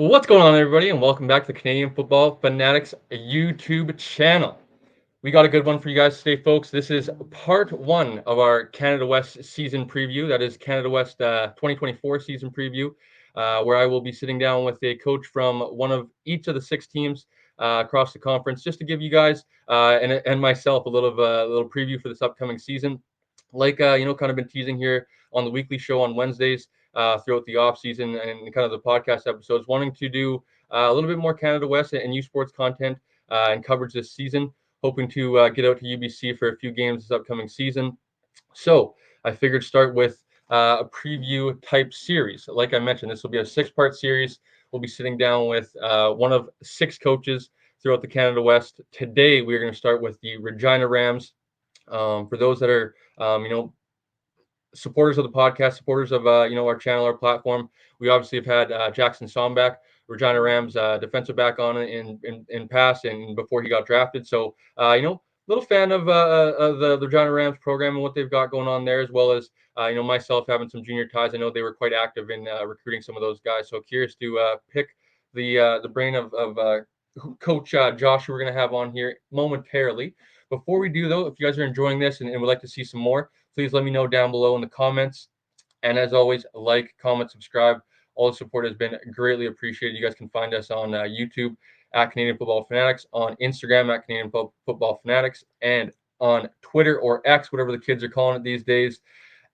What's going on, everybody, and welcome back to the Canadian Football Fanatics YouTube channel. We got a good one for you guys today, folks. This is part one of our Canada West season preview. That is Canada West 2024 season preview, where I will be sitting down with a coach from one of each of the six teams across the conference, just to give you guys and myself a little preview for this upcoming season. Like kind of been teasing here on the weekly show on Wednesdays throughout the off season and kind of the podcast episodes, wanting to do a little bit more Canada West and U Sports content and coverage this season. Hoping to get out to UBC for a few games this upcoming season. So I figured start with a preview type series. Like I mentioned, this will be a six-part series. We'll be sitting down with one of six coaches throughout the Canada West. Today, we're going to start with the Regina Rams. For those that are, supporters of the podcast, supporters of our channel, our platform. We obviously have had Jackson Sombach, Regina Rams defensive back on in past and before he got drafted. So little fan of the Regina Rams program and what they've got going on there, as well as myself having some junior ties. I know they were quite active in recruiting some of those guys. So curious to pick the brain of Coach Josh, who we're going to have on here momentarily. Before we do, though, if you guys are enjoying this and would like to see some more, please let me know down below in the comments. And as always, like, comment, subscribe. All the support has been greatly appreciated. You guys can find us on YouTube at Canadian Football Fanatics, on Instagram at Canadian Football Fanatics, and on Twitter or X, whatever the kids are calling it these days,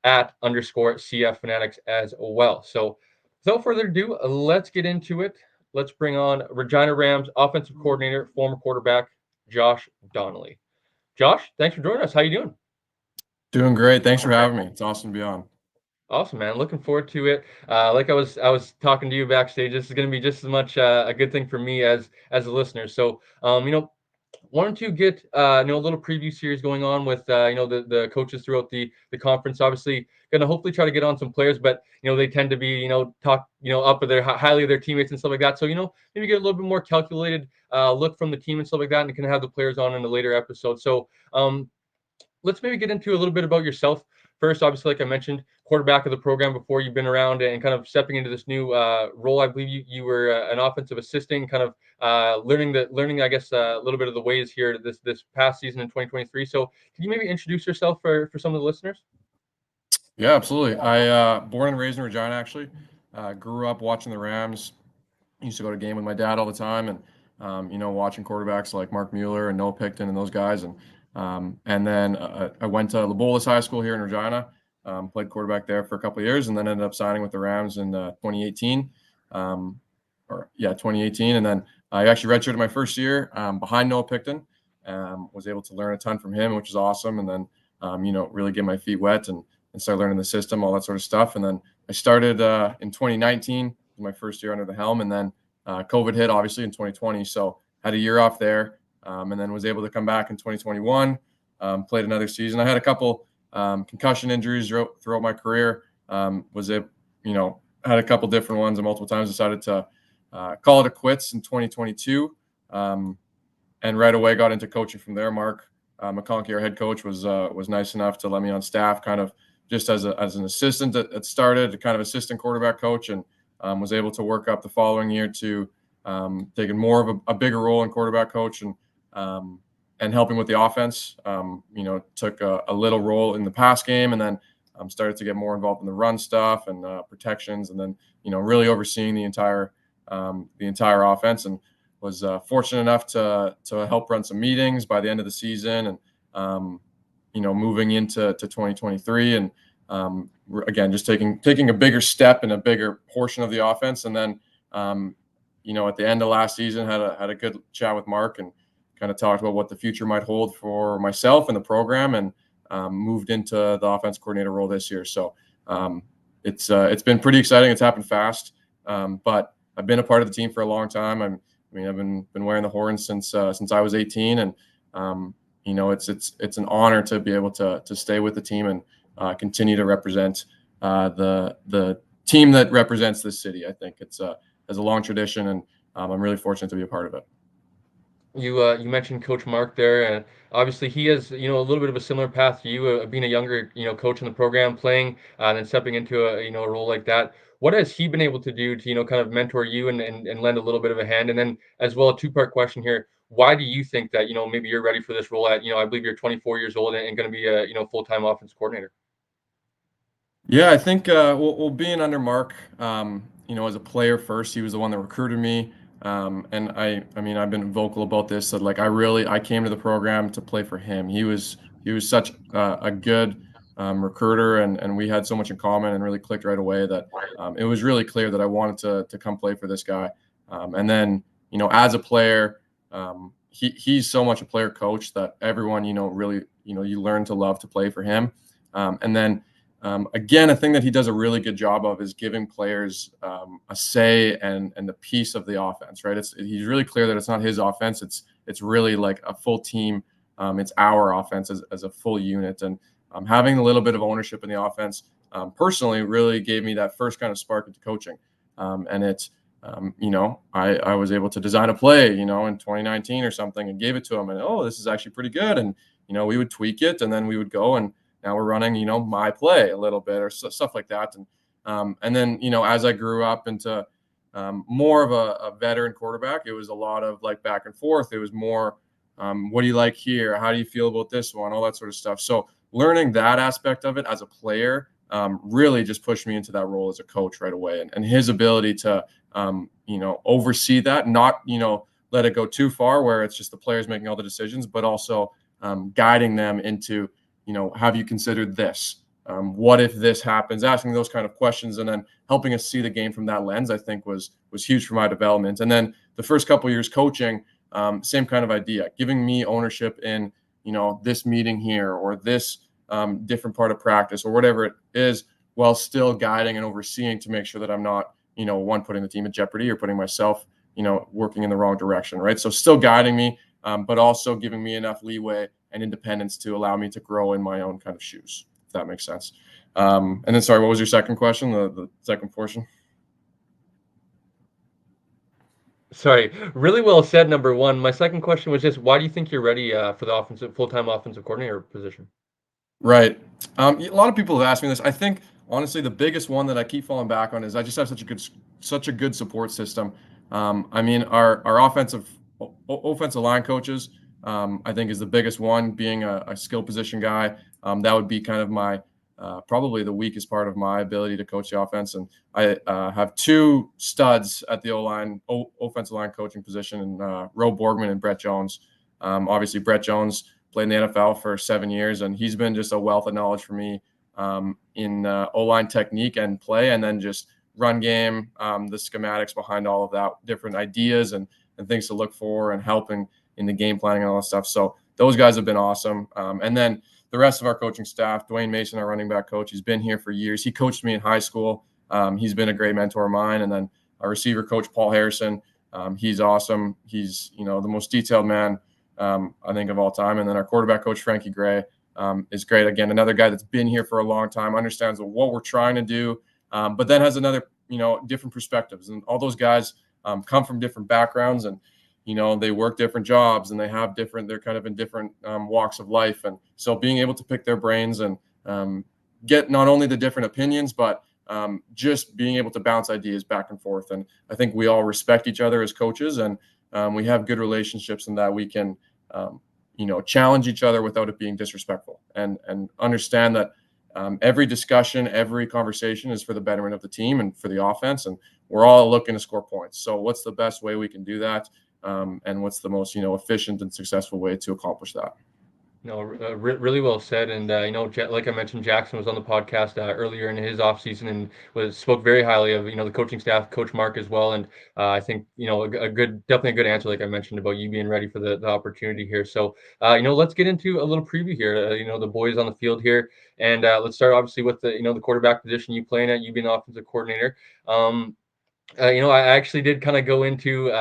at _CF Fanatics as well. So without further ado, let's get into it. Let's bring on Regina Rams offensive coordinator, former quarterback, Josh Donnelly. Josh, thanks for joining us. How you doing? Doing great. Thanks for having me. It's awesome to be on. Awesome, man. Looking forward to it. Like I was talking to you backstage. This is going to be just as much a good thing for me as the listeners. So, wanted to get a little preview series going on with the coaches throughout the conference. Obviously, going to hopefully try to get on some players, but they tend to be talk up of their highly of their teammates and stuff like that. So maybe get a little bit more calculated look from the team and stuff like that, and can have the players on in a later episode. So let's maybe get into a little bit about yourself first. Obviously, like I mentioned, quarterback of the program before. You've been around and kind of stepping into this new role. I believe you were an offensive assistant, kind of learning I guess a little bit of the ways here this past season in 2023. So can you maybe introduce yourself for some of the listeners? Yeah, absolutely. I born and raised in Regina, actually. Grew up watching the Rams. Used to go to game with my dad all the time, and watching quarterbacks like Mark Mueller and Noah Picton and those guys. And then I went to Lebolas High School here in Regina. Played quarterback there for a couple of years, and then ended up signing with the Rams in 2018. 2018. And then I actually redshirted my first year behind Noah Picton. Was able to learn a ton from him, which is awesome. And then really get my feet wet and start learning the system, all that sort of stuff. And then I started in 2019, my first year under the helm, and then COVID hit obviously in 2020. So had a year off there, and then was able to come back in 2021. Played another season. I had a couple concussion injuries throughout my career. Had a couple different ones and multiple times decided to call it quits in 2022. And right away got into coaching from there. Mark McConkey, our head coach, was nice enough to let me on staff, kind of just as an assistant that started, kind of assistant quarterback coach, and was able to work up the following year to taking more of a bigger role in quarterback coach and helping with the offense. Took a little role in the pass game, and then started to get more involved in the run stuff and protections, and then really overseeing the entire offense, and was fortunate enough to help run some meetings by the end of the season, and moving into 2023, and again just taking a bigger step in a bigger portion of the offense, and then at the end of last season had a good chat with Mark and kind of talked about what the future might hold for myself and the program, and moved into the offense coordinator role this year. So it's been pretty exciting. It's happened fast, but I've been a part of the team for a long time. I've been wearing the horns since I was 18, and it's an honor to be able to stay with the team and continue to represent the team that represents this city. I think it's a long tradition, and I'm really fortunate to be a part of it. You mentioned Coach Mark there, and obviously he has a little bit of a similar path to you, being a younger coach in the program, playing and then stepping into a role like that. What has he been able to do to kind of mentor you and lend a little bit of a hand? And then as well, a two-part question here: why do you think that maybe you're ready for this role at I believe you're 24 years old and going to be a full-time offense coordinator? Yeah, I think well, being under Mark, as a player first, he was the one that recruited me, and I mean, I've been vocal about this. That like, I came to the program to play for him. He was such a good recruiter, and we had so much in common, and really clicked right away. That it was really clear that I wanted to come play for this guy. And then as a player, he's so much a player coach that everyone really you learn to love to play for him. And then again, a thing that he does a really good job of is giving players a say and the piece of the offense. Right? He's really clear that it's not his offense. It's really like a full team. It's our offense as a full unit, and having a little bit of ownership in the offense personally really gave me that first kind of spark into coaching. And it's I was able to design a play in 2019 or something and gave it to him, and oh, this is actually pretty good. And we would tweak it, and then we would go, and now we're running my play a little bit, or stuff like that. And then as I grew up into more of a veteran quarterback, it was a lot of like back and forth. It was more what do you like here, how do you feel about this one, all that sort of stuff. So learning that aspect of it as a player really just pushed me into that role as a coach right away. And his ability to oversee that, not let it go too far where it's just the players making all the decisions, but also guiding them into have you considered this? What if this happens? Asking those kind of questions, and then helping us see the game from that lens, I think was huge for my development. And then the first couple of years coaching, same kind of idea, giving me ownership in this meeting here, or this different part of practice, or whatever it is, while still guiding and overseeing to make sure that I'm not one, putting the team in jeopardy, or putting myself working in the wrong direction. Right? So still guiding me, but also giving me enough leeway and independence to allow me to grow in my own kind of shoes, if that makes sense. And then, sorry, what was your second question? The second portion. Sorry, really well said. Number one. My second question was just, why do you think you're ready for the offensive full-time offensive coordinator position? Right. A lot of people have asked me this. I think honestly, the biggest one that I keep falling back on is I just have such a good support system. I mean, our offensive line coaches, I think, is the biggest one. Being a skill position guy, that would be kind of my probably the weakest part of my ability to coach the offense. And I have two studs at the offensive line coaching position, and Ro Borgman and Brett Jones. Obviously, Brett Jones played in the NFL for 7 years, and he's been just a wealth of knowledge for me in O-line technique and play, and then just run game, the schematics behind all of that, different ideas and things to look for, and helping in the game planning and all that stuff. So those guys have been awesome. And then the rest of our coaching staff, Dwayne Mason, our running back coach, he's been here for years. He coached me in high school. He's been a great mentor of mine. And then our receiver coach, Paul Harrison, he's awesome. He's the most detailed man I think of all time. And then our quarterback coach, Frankie Gray, is great. Again, another guy that's been here for a long time, understands what we're trying to do, but then has another, different perspectives. And all those guys come from different backgrounds, and, they work different jobs, and they're kind of in different walks of life. And so being able to pick their brains and get not only the different opinions, but just being able to bounce ideas back and forth. And I think we all respect each other as coaches, and we have good relationships in that we can, challenge each other without it being disrespectful, and understand that every discussion, every conversation is for the betterment of the team and for the offense, and we're all looking to score points. So what's the best way we can do that, and what's the most efficient and successful way to accomplish that? No, really well said. And like I mentioned, Jackson was on the podcast earlier in his off season and was spoke very highly of the coaching staff, Coach Mark as well. And I think definitely a good answer, like I mentioned, about you being ready for the opportunity here. So let's get into a little preview here. The boys on the field here, and let's start obviously with the quarterback position you playing at. You being offensive coordinator. I actually did kind of go into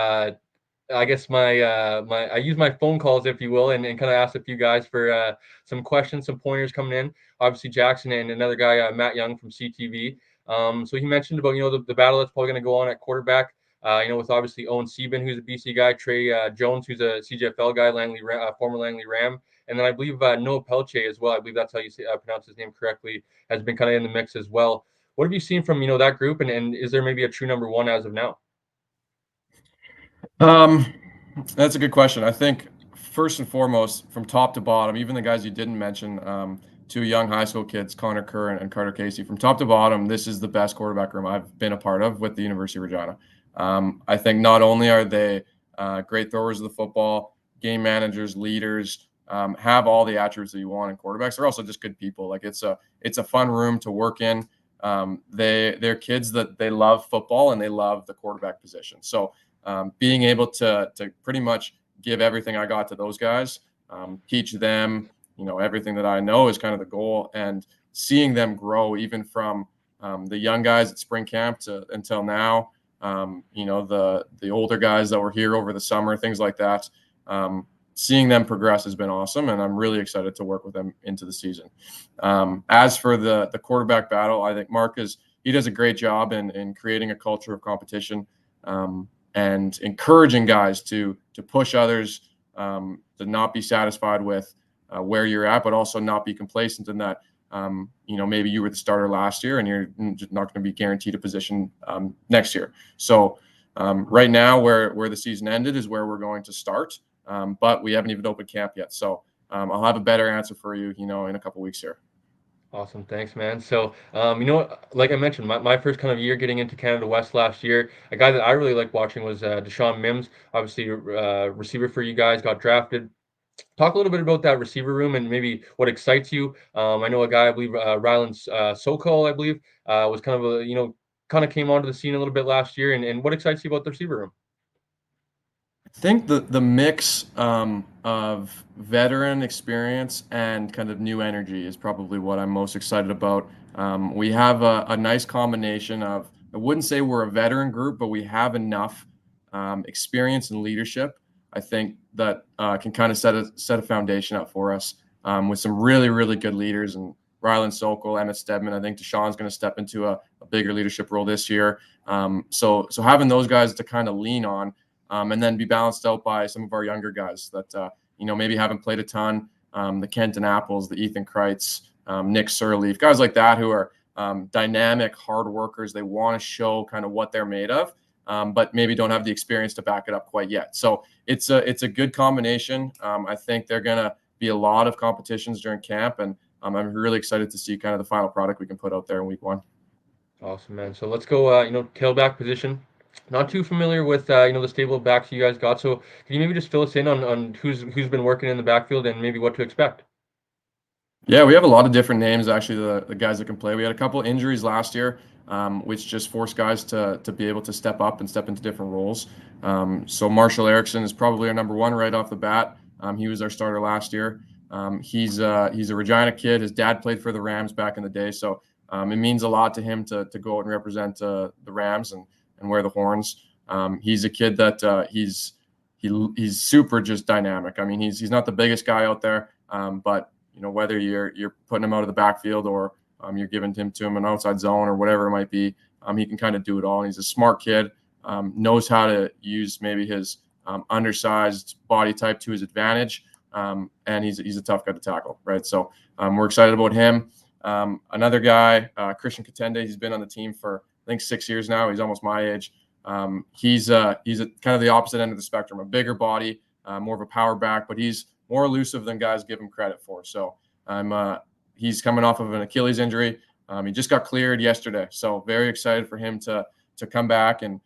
I guess I use my phone calls, if you will, and kind of asked a few guys for some questions, some pointers coming in. Obviously, Jackson and another guy, Matt Young from CTV. So he mentioned about the battle that's probably going to go on at quarterback. With obviously Owen Sieben, who's a BC guy, Trey Jones, who's a CJFL guy, former Langley Ram, and then I believe Noah Pelche as well. I believe that's how you pronounce his name correctly. Has been kind of in the mix as well. What have you seen from that group, and is there maybe a true number one as of now? Um, that's a good question. I think first and foremost, from top to bottom, even the guys you didn't mention, two young high school kids, Connor Kerr and Carter Casey, from top to bottom, this is the best quarterback room I've been a part of with the University of Regina. I think not only are they great throwers of the football, game managers, leaders, have all the attributes that you want in quarterbacks. They're also just good people. Like it's a fun room to work in. They're kids that they love football and they love the quarterback position. So being able to pretty much give everything I got to those guys, teach them, everything that I know is kind of the goal, and seeing them grow even from the young guys at spring camp to until now, the older guys that were here over the summer, things like that. Seeing them progress has been awesome, and I'm really excited to work with them into the season. As for the quarterback battle, I think Mark he does a great job in creating a culture of competition. And encouraging guys to push others, to not be satisfied with where you're at, but also not be complacent in that, maybe you were the starter last year and you're just not going to be guaranteed a position next year. So right now where the season ended is where we're going to start, but we haven't even opened camp yet. So I'll have a better answer for you, in a couple weeks here. Awesome. Thanks, man. So, like I mentioned, my first kind of year getting into Canada West last year, a guy that I really liked watching was Deshaun Mims, obviously receiver for you guys, got drafted. Talk a little bit about that receiver room and maybe what excites you. I know a guy, I believe, Rylan Sokol, I believe, was kind of kind of came onto the scene a little bit last year. And what excites you about the receiver room? I think the mix of veteran experience and kind of new energy is probably what I'm most excited about. We have a nice combination of, I wouldn't say we're a veteran group, but we have enough experience and leadership. I think that can kind of set a foundation up for us with some really, really good leaders, and Rylan Sokol, Emmett Stedman. I think Deshaun's going to step into a bigger leadership role this year. So having those guys to kind of lean on, and then be balanced out by some of our younger guys that maybe haven't played a ton. The Kenton Apples, the Ethan Kreitz, Nick Sirleaf, guys like that who are dynamic, hard workers. They want to show kind of what they're made of, but maybe don't have the experience to back it up quite yet. So it's a good combination. I think they're going to be a lot of competitions during camp, and I'm really excited to see kind of the final product we can put out there in week one. Awesome, man. So let's go, tailback position. Not too familiar with the stable of backs you guys got. So can you maybe just fill us in on who's been working in the backfield and maybe what to expect? Yeah, we have a lot of different names, actually, the guys that can play. We had a couple injuries last year, which just forced guys to be able to step up and step into different roles. So Marshall Erickson is probably our number one right off the bat. He was our starter last year. He's a Regina kid. His dad played for the Rams back in the day, so it means a lot to him to go out and represent the Rams and wear the horns. He's a kid that he's super just dynamic. I mean, he's not the biggest guy out there, but whether you're putting him out of the backfield or you're giving him to him an outside zone or whatever it might be, he can kind of do it all. And he's a smart kid, knows how to use maybe his undersized body type to his advantage, and he's a tough guy to tackle, right? So we're excited about him. Another guy, Christian Katende, he's been on the team for I think 6 years now. He's almost my age. He's a kind of the opposite end of the spectrum, a bigger body, more of a power back, but he's more elusive than guys give him credit for. So he's coming off of an Achilles injury. He just got cleared yesterday. So very excited for him to come back and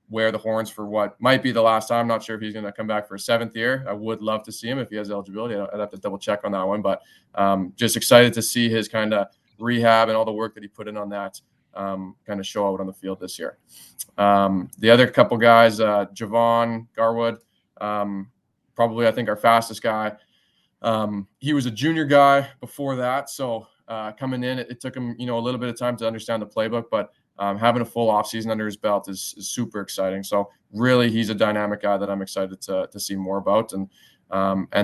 wear the horns for what might be the last time. I'm not sure if he's going to come back for a 7th year. I would love to see him if he has eligibility. I'd have to double check on that one, but just excited to see his kind of rehab and all the work that he put in on that kind of show out on the field this year. The other couple guys, Javon Garwood, probably I think our fastest guy. He was a junior guy before that, so coming in, it took him a little bit of time to understand the playbook, but having a full offseason under his belt is super exciting. So really, he's a dynamic guy that I'm excited to see more about. And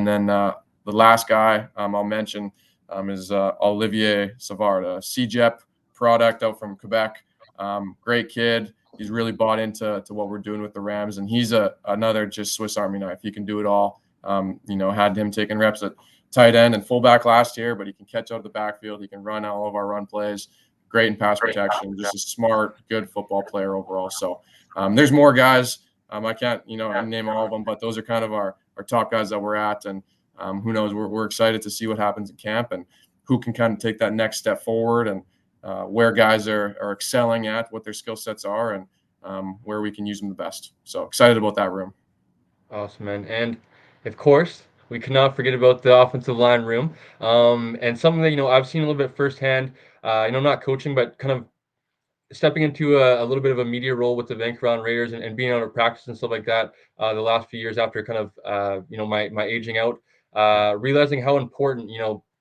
then the last guy I'll mention is Olivier Savard, a CJEP product out from Quebec. Great kid. He's really bought into what we're doing with the Rams, and he's another just Swiss Army knife. He can do it all. Had him taking reps at tight end and fullback last year, but he can catch out of the backfield. He can run all of our run plays. Great in pass protection. Just a smart, good football player overall. So there's more guys. I can't name all of them, but those are kind of our top guys that we're at, and who knows? We're excited to see what happens in camp and who can kind of take that next step forward, and where guys are excelling at, what their skill sets are, and where we can use them the best. So excited about that room. Awesome, man. And of course, we cannot forget about the offensive line room. And something that, I've seen a little bit firsthand, not coaching, but kind of stepping into a little bit of a media role with the Vancouver Island Raiders, and being able to practice and stuff like that the last few years after kind of my aging out, realizing how important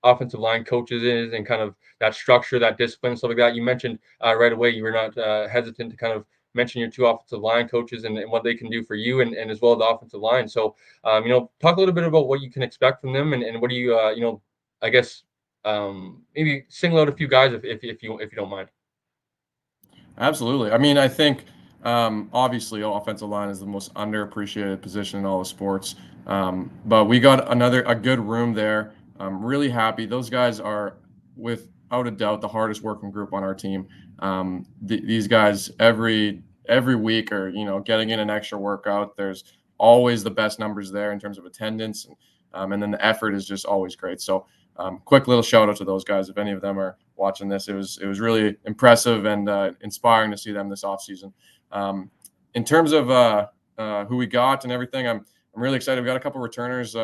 offensive line coaches is, and kind of that structure, that discipline, stuff like that. You mentioned right away you were not hesitant to kind of mention your two offensive line coaches, and what they can do for you, and as well as the offensive line. So talk a little bit about what you can expect from them, and what do you I guess maybe single out a few guys if you don't mind. Absolutely. I mean, I think obviously offensive line is the most underappreciated position in all of sports. But we got a good room there. I'm really happy. Those guys are, without a doubt, the hardest working group on our team. These guys every week are getting in an extra workout. There's always the best numbers there in terms of attendance, and then the effort is just always great. So quick little shout out to those guys. If any of them are watching this, it was really impressive and inspiring to see them this offseason. In terms of who we got and everything, I'm really excited. We got a couple of returners,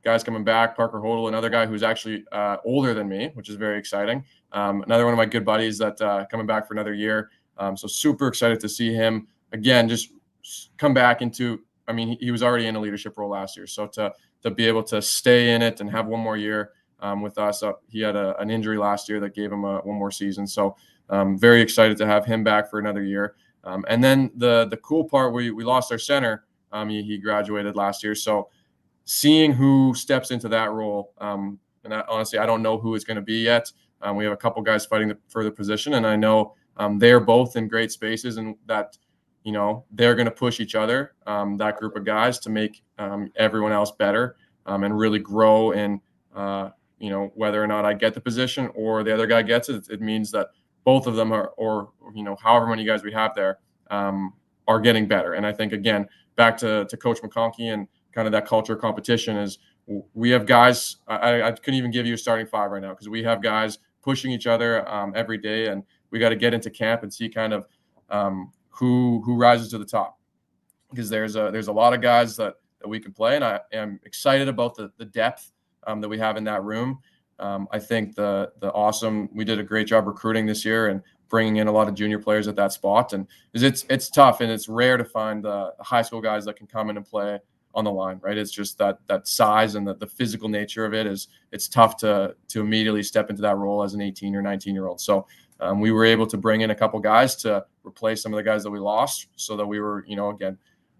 guys coming back. Parker Hodel, another guy who's actually older than me, which is very exciting. Another one of my good buddies that coming back for another year. So super excited to see him again. Just come back into. I mean, he was already in a leadership role last year, so to be able to stay in it and have one more year with us. He had an injury last year that gave him one more season. So very excited to have him back for another year. And then the cool part, we lost our center. He graduated last year. So seeing who steps into that role, honestly, I don't know who it's going to be yet. We have a couple guys fighting for the position, and I know they're both in great spaces, and that they're going to push each other, that group of guys, to make everyone else better, and really grow in whether or not I get the position or the other guy gets it. It means that both of them or however many guys we have there are getting better. And I think, again, back to Coach McConkey and kind of that culture of competition, is we have guys. I couldn't even give you a starting five right now, because we have guys pushing each other every day, and we got to get into camp and see kind of who rises to the top, because there's a lot of guys that we can play, and I am excited about the depth that we have in that room. I think we did a great job recruiting this year and bringing in a lot of junior players at that spot, and it's tough, and it's rare to find the high school guys that can come in and play on the line, right? It's just that size and the physical nature of it's tough to immediately step into that role as an 18 or 19-year-old. So we were able to bring in a couple guys to replace some of the guys that we lost, so that we were, again,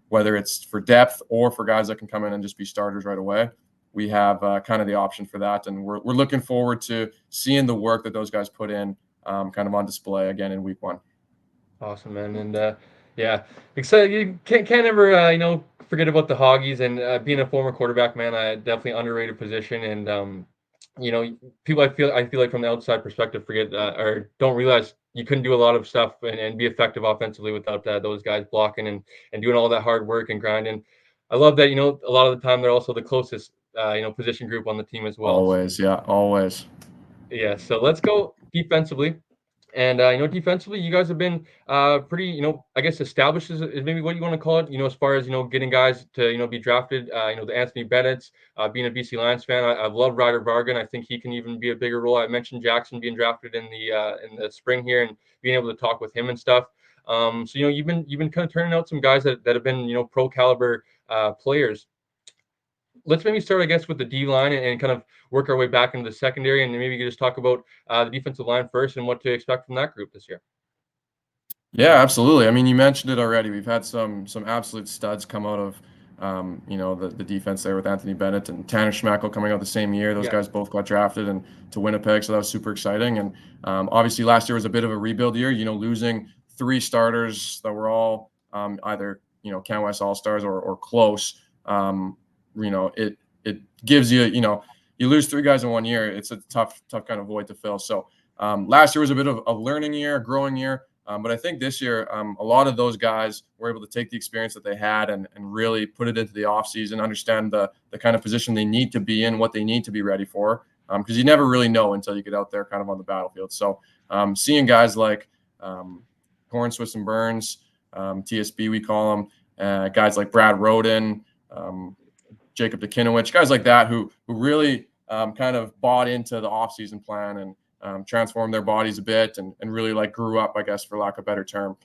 whether it's for depth or for guys that can come in and just be starters right away, we have kind of the option for that. And we're looking forward to seeing the work that those guys put in kind of on display again in week one. Awesome, man. And yeah, excited. You can't ever forget about the Hoggies, and being a former quarterback, man. Definitely underrated position, and people I feel like from the outside perspective forget or don't realize you couldn't do a lot of stuff and be effective offensively without those guys blocking and doing all that hard work and grinding. I love that a lot of the time they're also the closest position group on the team as well. Always, yeah, always. Yeah, so let's go defensively. And defensively, you guys have been pretty, I guess established is maybe what you want to call it. As far as getting guys to be drafted. The Anthony Bennett's, being a BC Lions fan, I love Ryder Vargan. I think he can even be a bigger role. I mentioned Jackson being drafted in the spring here, and being able to talk with him and stuff. So you've been kind of turning out some guys that have been pro caliber players. Let's maybe start, I guess, with the D line, and kind of work our way back into the secondary, and maybe you could just talk about the defensive line first and what to expect from that group this year. Yeah, absolutely. I mean, you mentioned it already. We've had some absolute studs come out of the defense there, with Anthony Bennett and Tanner Schmackel coming out the same year. Those Yeah. guys both got drafted and to Winnipeg, so that was super exciting. And obviously last year was a bit of a rebuild year. Losing 3 starters that were all either Can West All Stars or close. It gives you you lose 3 guys in 1 year. It's a tough kind of void to fill. So last year was a bit of a learning year, a growing year. But I think this year, a lot of those guys were able to take the experience that they had and really put it into the offseason, understand the kind of position they need to be in, what they need to be ready for, because you never really know until you get out there kind of on the battlefield. So seeing guys like Horn, Swiss, and Burns, TSB we call them, guys like Brad Roden, Jacob Dekinowicz, guys like that who really kind of bought into the offseason plan and transformed their bodies a bit and really like grew up, I guess, for lack of a better term.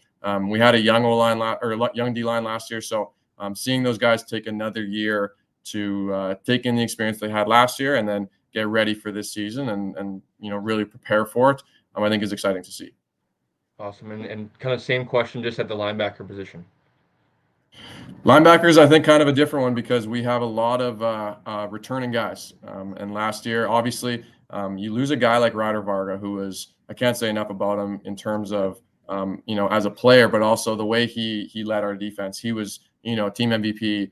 We had a young O-line or young D-line last year. So seeing those guys take another year to take in the experience they had last year and then get ready for this season and really prepare for it, I think is exciting to see. Awesome. And kind of same question, just at the linebacker position. Linebackers, I think, kind of a different one because we have a lot of returning guys. And last year, obviously, you lose a guy like Ryder Varga, who was, I can't say enough about him in terms of, as a player, but also the way he led our defense. He was, team MVP,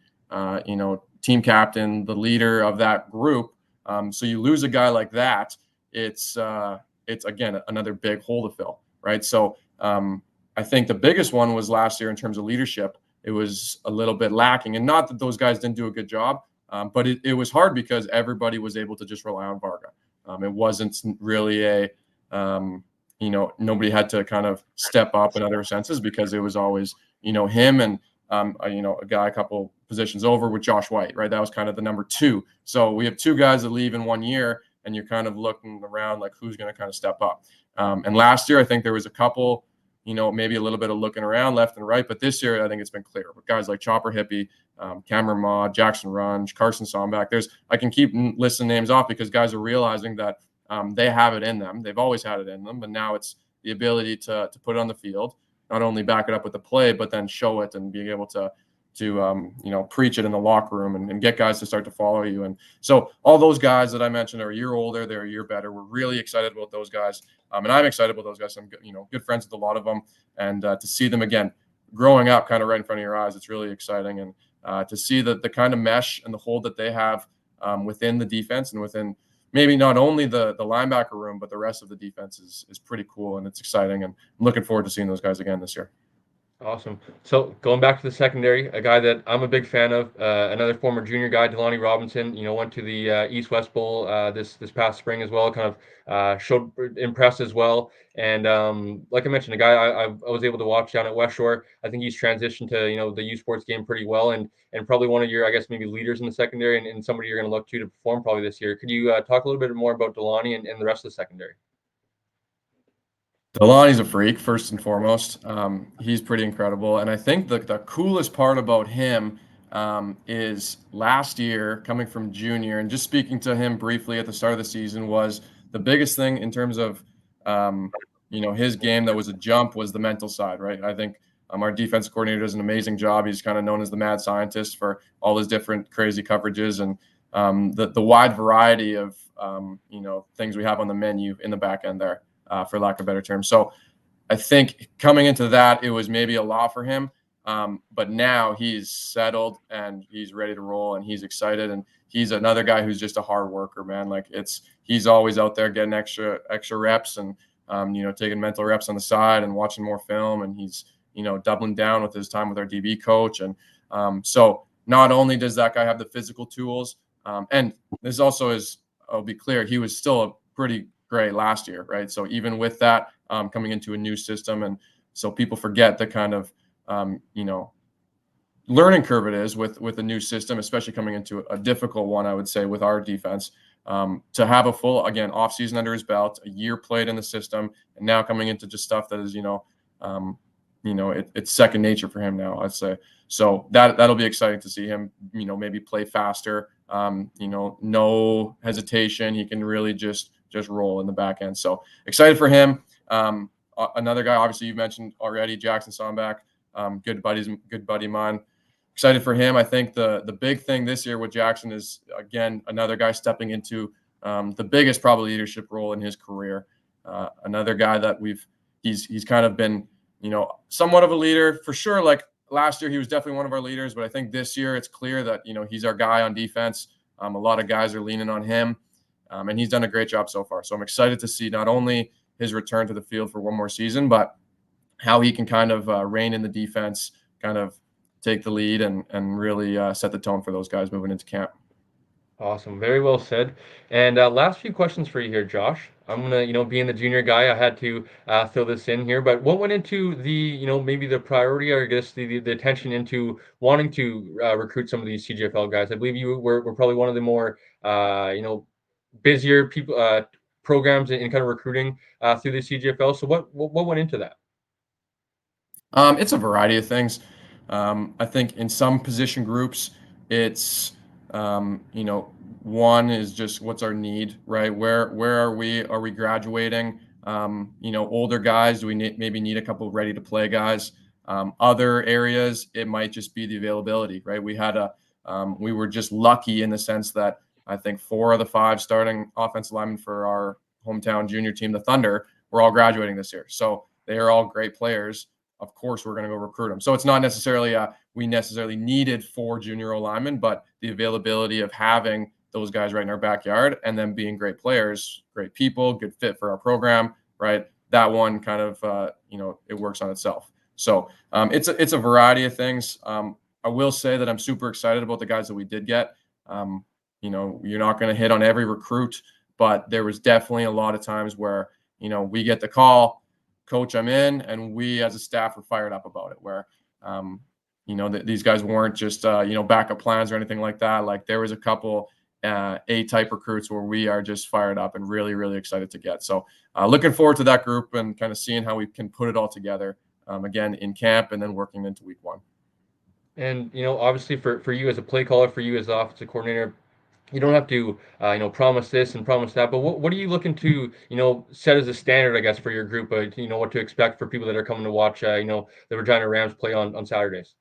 team captain, the leader of that group. So you lose a guy like that, it's again, another big hole to fill, right? So I think the biggest one was last year in terms of leadership. It was a little bit lacking, and not that those guys didn't do a good job, but it was hard because everybody was able to just rely on Varga. It wasn't really nobody had to kind of step up in other senses because it was always, him and, a guy a couple positions over with Josh White, right? That was kind of the number 2. So we have 2 guys that leave in 1 year, and you're kind of looking around like who's going to kind of step up. And last year, I think there was a couple, maybe a little bit of looking around left and right. But this year, I think it's been clear. With guys like Chopper Hippie, Cameron Ma, Jackson Runge, Carson Sombach. I can keep listing names off because guys are realizing that they have it in them. They've always had it in them. But now it's the ability to put it on the field, not only back it up with the play, but then show it and being able to preach it in the locker room and get guys to start to follow you. And so all those guys that I mentioned are a year older, they're a year better. We're really excited about those guys. And I'm excited about those guys. I'm good friends with a lot of them. And to see them again, growing up kind of right in front of your eyes, it's really exciting. And to see the kind of mesh and the hold that they have within the defense and within maybe not only the linebacker room, but the rest of the defense is pretty cool. And it's exciting. And I'm looking forward to seeing those guys again this year. Awesome. So going back to the secondary, a guy that I'm a big fan of, another former junior guy, Delanie Robinson. Went to the East-West Bowl this past spring as well. Kind of showed impressed as well. And like I mentioned, a guy I was able to watch down at West Shore. I think he's transitioned to the U Sports game pretty well, and probably one of your, I guess, maybe leaders in the secondary, and somebody you're going to look to perform probably this year. Could you talk a little bit more about Delanie and the rest of the secondary? Delani's a freak, first and foremost. He's pretty incredible. And I think the coolest part about him is last year, coming from junior, and just speaking to him briefly at the start of the season, was the biggest thing in terms of, his game that was a jump was the mental side, right? I think our defense coordinator does an amazing job. He's kind of known as the mad scientist for all his different crazy coverages and the wide variety of, things we have on the menu in the back end there. For lack of a better term. So I think coming into that, it was maybe a lot for him. But now he's settled and he's ready to roll and he's excited. And he's another guy who's just a hard worker, man. Like he's always out there getting extra reps and, taking mental reps on the side and watching more film. And he's, doubling down with his time with our DB coach. And so not only does that guy have the physical tools, and this also is, I'll be clear, he was still a pretty great last year, right? So even with that, coming into a new system, and so people forget the kind of learning curve it is with a new system, especially coming into a difficult one, I would say, with our defense. To have a full, again, off season under his belt, a year played in the system, and now coming into just stuff that is, it's second nature for him now, I'd say. So that'll be exciting to see him, maybe play faster, no hesitation. He can really just roll in the back end. So excited for him. Another guy, obviously you mentioned already, Jackson Sombach, good buddy of mine. Excited for him. I think the big thing this year with Jackson is, again, another guy stepping into the biggest probably leadership role in his career. Another guy that he's kind of been somewhat of a leader for sure. Like last year, he was definitely one of our leaders, but I think this year it's clear that, he's our guy on defense. A lot of guys are leaning on him, and he's done a great job so far. So I'm excited to see not only his return to the field for one more season, but how he can kind of rein in the defense, kind of take the lead and really set the tone for those guys moving into camp. Awesome. Very well said. And last few questions for you here, Josh. I'm gonna, being the junior guy, I had to throw this in here. But what went into the, maybe the priority, or I guess the attention into wanting to recruit some of these CGFL guys? I believe you were probably one of the more, busier people programs in kind of recruiting through the CGFL. So what went into that? It's a variety of things. I think in some position groups, it's one is just what's our need, right? Where are we? Are we graduating? Older guys, do we maybe need a couple of ready to play guys? Other areas, it might just be the availability, right? We were just lucky in the sense that I think 4 of the 5 starting offensive linemen for our hometown junior team, the Thunder, were all graduating this year. So they are all great players. Of course, we're going to go recruit them. So it's not necessarily we necessarily needed 4 junior linemen, but the availability of having those guys right in our backyard and them being great players, great people, good fit for our program, right? That one kind of it works on itself. So it's a variety of things. I will say that I'm super excited about the guys that we did get. You're not going to hit on every recruit, but there was definitely a lot of times where we get the call, coach, I'm in, and we as a staff were fired up about it. Where these guys weren't just backup plans or anything like that. Like there was a couple A-type recruits where we are just fired up and really, really excited to get. So looking forward to that group and kind of seeing how we can put it all together again in camp and then working into week 1. And obviously for you as a play caller, for you as the offensive coordinator, you don't have to promise this and promise that. But what are you looking to set as a standard, I guess, for your group? What to expect for people that are coming to watch the Regina Rams play on Saturdays.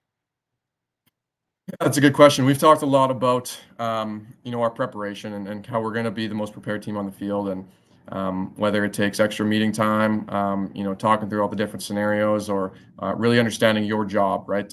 That's a good question. We've talked a lot about our preparation and how we're going to be the most prepared team on the field, and whether it takes extra meeting time, talking through all the different scenarios, or really understanding your job. Right?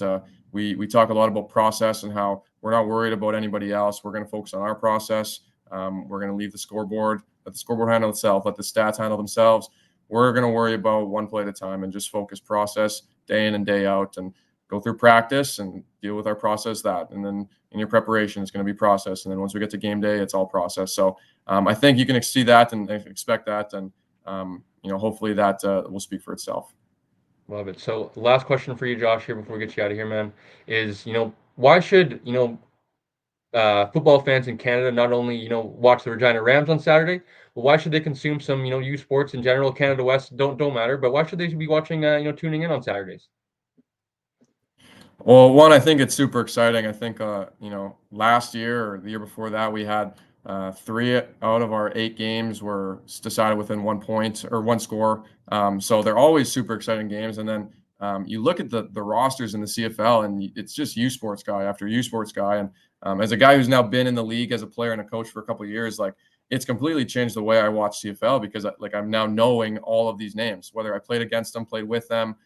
We talk a lot about process and how we're not worried about anybody else. We're going to focus on our process. We're going to leave the scoreboard, let the scoreboard handle itself, let the stats handle themselves. We're going to worry about one play at a time and just focus process day in and day out, and go through practice and deal with our process that. And then in your preparation, it's going to be process. And then once we get to game day, it's all process. So I think you can see that and expect that. And, hopefully that will speak for itself. Love it. So last question for you, Josh, here before we get you out of here, man, is why should football fans in Canada not only watch the Regina Rams on Saturday, but why should they consume some youth sports in general? Canada West don't matter, but why should they be watching tuning in on Saturdays? Well, one, I think it's super exciting. I think, last year or the year before that, we had 3 out of our 8 games were decided within 1 point or 1 score. So they're always super exciting games. And then you look at the rosters in the CFL, and it's just U Sports guy after U Sports guy. And as a guy who's now been in the league as a player and a coach for a couple of years, like it's completely changed the way I watch CFL, because I'm now knowing all of these names, whether I played against them, played with them.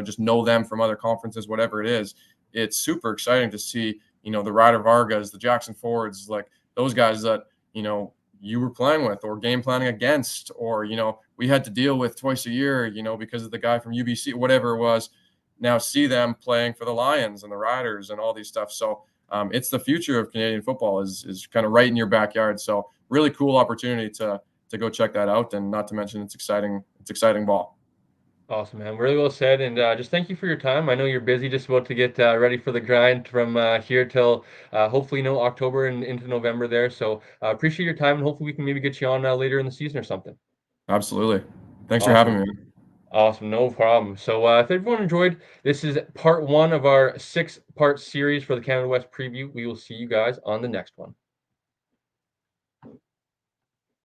Just know them from other conferences, whatever it is. It's super exciting to see, the Ryder Vargas, the Jackson Fords, like those guys that, you were playing with or game planning against, or, we had to deal with twice a year, because of the guy from UBC, whatever it was. Now see them playing for the Lions and the Riders and all these stuff. So it's the future of Canadian football is kind of right in your backyard. So really cool opportunity to go check that out. And not to mention it's exciting ball. Awesome, man. Really well said. And just thank you for your time. I know you're busy, just about to get ready for the grind from here till hopefully October and into November there. So appreciate your time, and hopefully we can maybe get you on later in the season or something. Absolutely. Thanks for having Awesome. me. Awesome. No problem. So if everyone enjoyed, this is part 1 of our 6-part series for the Canada West preview. We will see you guys on the next one.